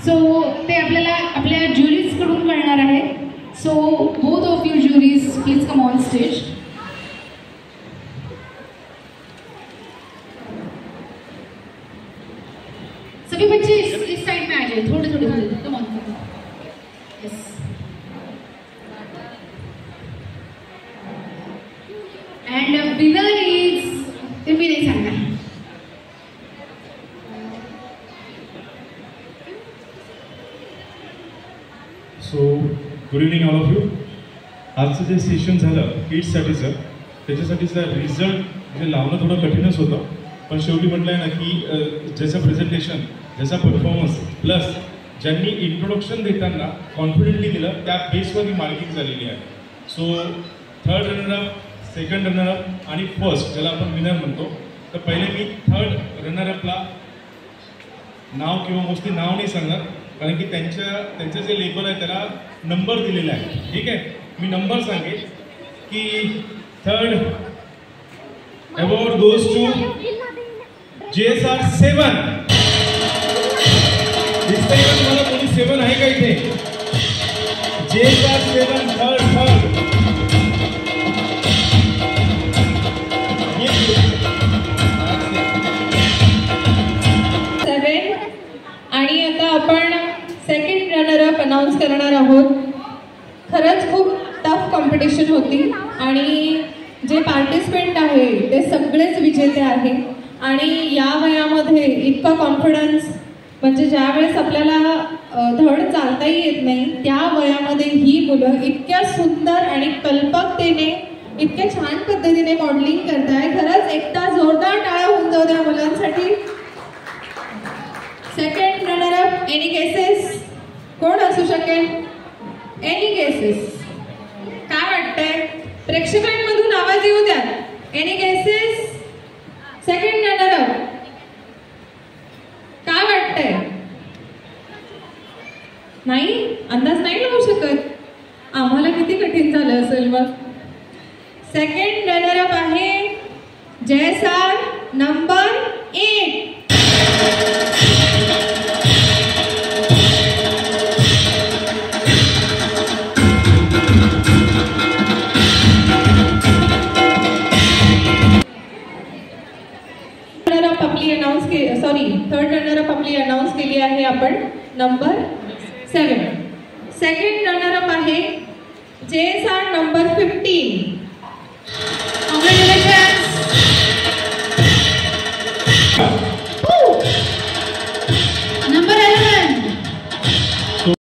So ते आपल्याला आपल्या ज्युरीज कडून कळणार आहे. So both of you juries please come on stage. सभी बच्चे इस साइड में आ जाइए, थोड़े थोड़े come on. Yes. And winner is, ते मी नाही सांगणार. So good evening all of you. आजचं जे सेशन झालं किड्ससाठीचं, त्याच्यासाठीचा रिझल्ट म्हणजे लावणं थोडं कठीणच होतं, पण शेवटी म्हटलं आहे ना की ज्याचं प्रेझेंटेशन, ज्याचा परफॉर्मन्स प्लस ज्यांनी इंट्रोडक्शन देताना कॉन्फिडेंटली दिलं त्या बेसवर ही मार्किंग झालेली आहे. So third runner-up, second runner-up आणि फर्स्ट ज्याला आपण विनर म्हणतो, तर पहिले मी थर्ड रनरअपला नाव किंवा मोस्टली नाव नाही सांगणार, कारण की त्यांचं जे लेबल आहे त्याला नंबर दिलेला आहे. ठीक आहे, मी नंबर सांगेन की third award goes to JSR 7. दिसतंय का तुम्हाला कोणी 7 आहे का इथे? JSR 7 third. आणि आता आपण सेकंड रनरअप अनाउन्स करणार आहोत. खरंच खूप टफ कॉम्पिटिशन होती आणि जे पार्टिसिपेंट आहे ते सगळेच विजेते आहे. आणि या वयामध्ये इतका कॉन्फिडन्स, म्हणजे ज्या वेळेस आपल्याला धड चालताही येत नाही त्या वयामध्ये ही मुलं इतक्या सुंदर आणि कल्पकतेने इतक्या छान पद्धतीने मॉडेलिंग करताय. खरंच एकदा जोरदार टाळ्या होऊन जाऊ द्या मुलांसाठी. Second runner-up, any guesses? कोण असू शकेल? Any guesses? काय वाटतंय? प्रेक्षकांमधून आवाज येऊ द्या. Any guesses? सेकंड रनरअप काय वाटतंय? नाही, अंदाज नाही लावू शकत. आम्हाला किती कठीण झालं असेल मग. सेकंड रनरअप आहे JSR नंबर 8. थर्ड रनरअप आपली अनाउन्स केली आहे आपण, नंबर 7. सेकंड रनरअप आहे JSR नंबर 15.